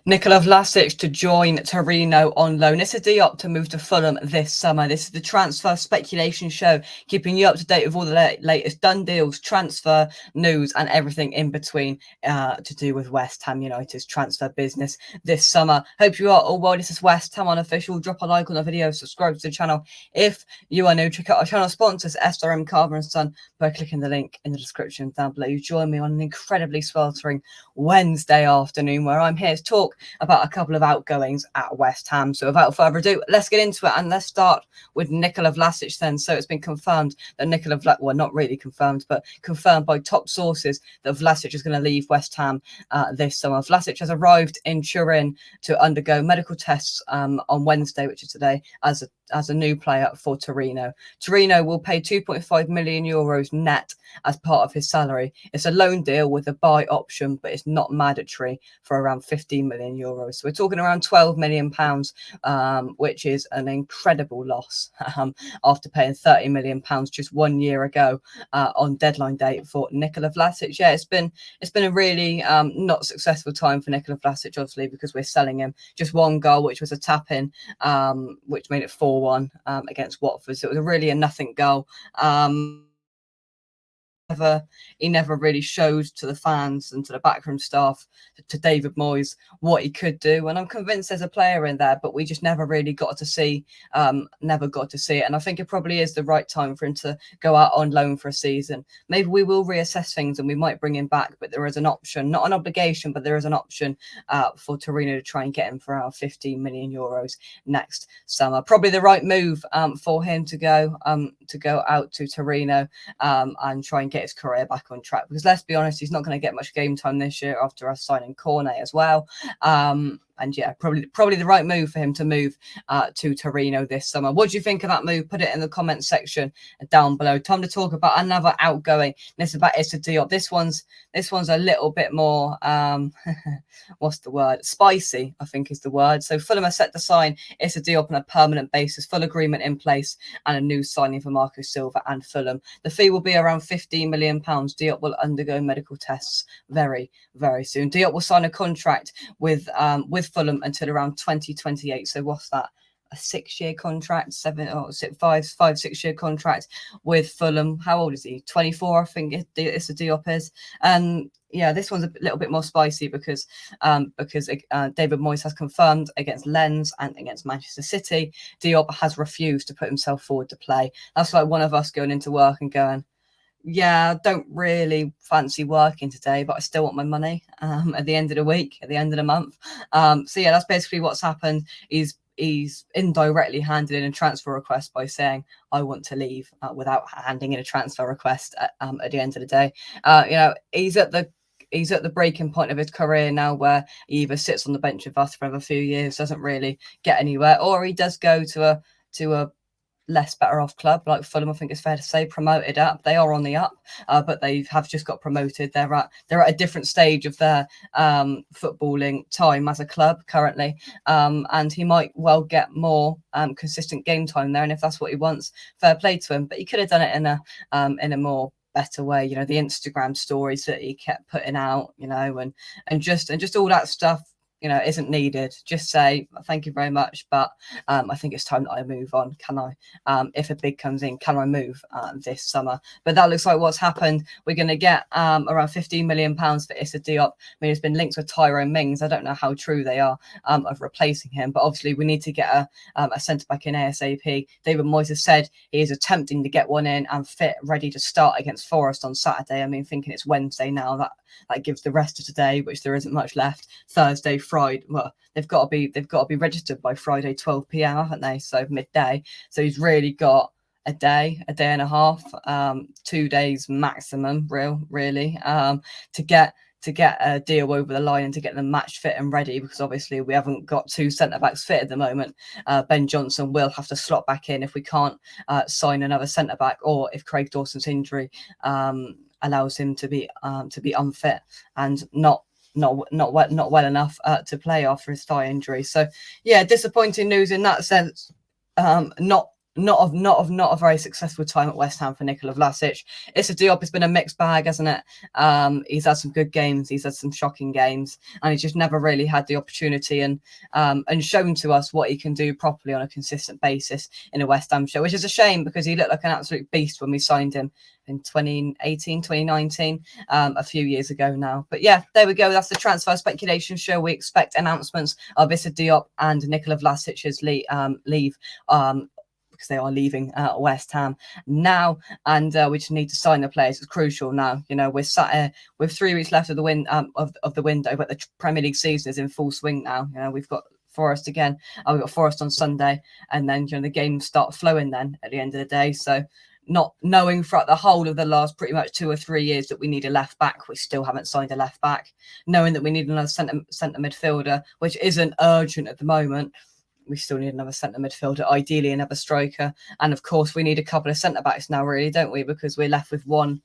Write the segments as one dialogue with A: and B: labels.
A: Nikola Vlasic to join Torino on loan. It's a Diop to move to Fulham this summer. This is the transfer speculation show, keeping you up to date with all the latest done deals, transfer news, and everything in between to do with West Ham United's transfer business this summer. Hope you are all well. This is West Ham Unofficial. Drop a like on the video, subscribe to the channel if you are new. Check out our channel sponsors, SRM Carver and Son, by clicking the link in the description down below. You join me on an incredibly sweltering Wednesday afternoon where I'm here to talk about a couple of outgoings at West Ham. So without further ado, let's get into it, and let's start with Nikola Vlasic then. So it's been confirmed that Nikola Vlasic, well, not really confirmed, but confirmed by top sources that Vlasic is going to leave West Ham this summer. Vlasic has arrived in Turin to undergo medical tests on Wednesday, which is today, as a new player for Torino. Torino will pay 2.5 million euros net as part of his salary. It's a loan deal with a buy option, but it's not mandatory, for around 15 million euros. So we're talking around 12 million pounds, which is an incredible loss after paying 30 million pounds just 1 year ago on deadline date for Nikola Vlasic. Yeah, it's been a really not successful time for Nikola Vlasic, obviously, because we're selling him. Just one goal, which was a tap in, which made it 4-1 against Watford. So it was really a nothing goal. He never really showed to the fans and to the backroom staff, to David Moyes, what he could do. And I'm convinced there's a player in there, but we just never really got to see, it. And I think it probably is the right time for him to go out on loan for a season. Maybe we will reassess things and we might bring him back, but there is an option, not an obligation, but there is an option for Torino to try and get him for around 15 million euros next summer. Probably the right move for him to go out to Torino and try and get his career back on track, because let's be honest, he's not going to get much game time this year after us signing Cornet as well. And yeah, probably the right move for him to move to Torino this summer. What do you think of that move? Put it in the comments section down below. Time to talk about another outgoing. This is about Issa Diop. This one's a little bit more what's the word? Spicy, I think is the word. So Fulham are set to sign Issa Diop on a permanent basis, full agreement in place, and a new signing for Marco Silva and Fulham. The fee will be around 15 million pounds. Diop will undergo medical tests very, very soon. Diop will sign a contract with Fulham until around 2028. So what's that? A 6-year contract, 6-year contract with Fulham. How old is he? 24, I think it's a Diop is. And yeah, this one's a little bit more spicy because David Moyes has confirmed against Lens and against Manchester City, Diop has refused to put himself forward to play. That's like one of us going into work and going, yeah, I don't really fancy working today, but I still want my money at the end of the week, at the end of the month. So yeah, that's basically what's happened. He's indirectly handed in a transfer request by saying, I want to leave, without handing in a transfer request at the end of the day. He's at the breaking point of his career now, where he either sits on the bench with us for a few years, doesn't really get anywhere, or he does go to a less better off club like Fulham. I think it's fair to say, promoted up. They are on the up, but they have just got promoted. They're at a different stage of their footballing time as a club currently, and he might well get more consistent game time there. And if that's what he wants, fair play to him. But he could have done it in a more better way. The Instagram stories that he kept putting out, and just all that stuff, isn't needed. Just say thank you very much, but I think it's time that I move on. Can I, if a bid comes in, can I move this summer? But that looks like what's happened. We're going to get around 15 million pounds for Issa Diop. I mean, there's been links with Tyrone Mings. I don't know how true they are of replacing him, but obviously we need to get a centre back in ASAP. David Moyes has said he is attempting to get one in and fit, ready to start against Forest on Saturday. I mean, thinking it's Wednesday now, that gives the rest of today, which there isn't much left. Thursday, Friday. Well, they've got to be registered by Friday 12 p.m, haven't they? So midday. So he's really got a day and a half, 2 days maximum, really, to get a deal over the line and to get them match fit and ready, because obviously we haven't got 2 centre backs fit at the moment. Ben Johnson will have to slot back in if we can't sign another centre back, or if Craig Dawson's injury allows him to be unfit and not well enough to play after his thigh injury. So yeah, disappointing news in that sense. Not not a very successful time at West Ham for Nikola Vlasic. Issa Diop has been a mixed bag, hasn't it? He's had some good games, he's had some shocking games, and he's just never really had the opportunity and shown to us what he can do properly on a consistent basis in a West Ham show, which is a shame because he looked like an absolute beast when we signed him in 2018, 2019, a few years ago now. But yeah, there we go. That's the transfer speculation show. We expect announcements of Issa Diop and Nikola Vlasic's leave. Because they are leaving West Ham now, and we just need to sign the players. It's crucial now. You know, we're sat here with 3 weeks left of the of the window, but the Premier League season is in full swing now. You know, we've got Forest again. We've got Forest on Sunday, and then the games start flowing then at the end of the day. So, not knowing throughout the whole of the last pretty much 2 or 3 years that we need a left back, we still haven't signed a left back. Knowing that we need another centre midfielder, which isn't urgent at the moment. We still need another centre midfielder, ideally another striker. And of course, we need a couple of centre backs now, really, don't we? Because we're left with one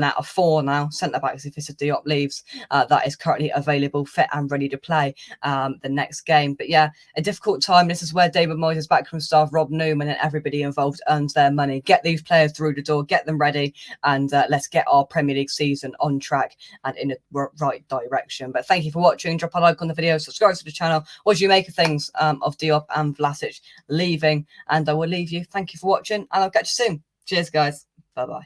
A: out of 4 now centre backs if Issa Diop leaves. That is currently available, fit and ready to play the next game. But yeah, a difficult time. This is where David Moyes' backroom staff, Rob Newman, and everybody involved earns their money. Get these players through the door, get them ready, and let's get our Premier League season on track and in the right direction. But thank you for watching. Drop a like on the video, subscribe to the channel. What do you make of things of Diop and Vlasic leaving? And I will leave you. Thank you for watching, and I'll catch you soon. Cheers, guys. Bye-bye.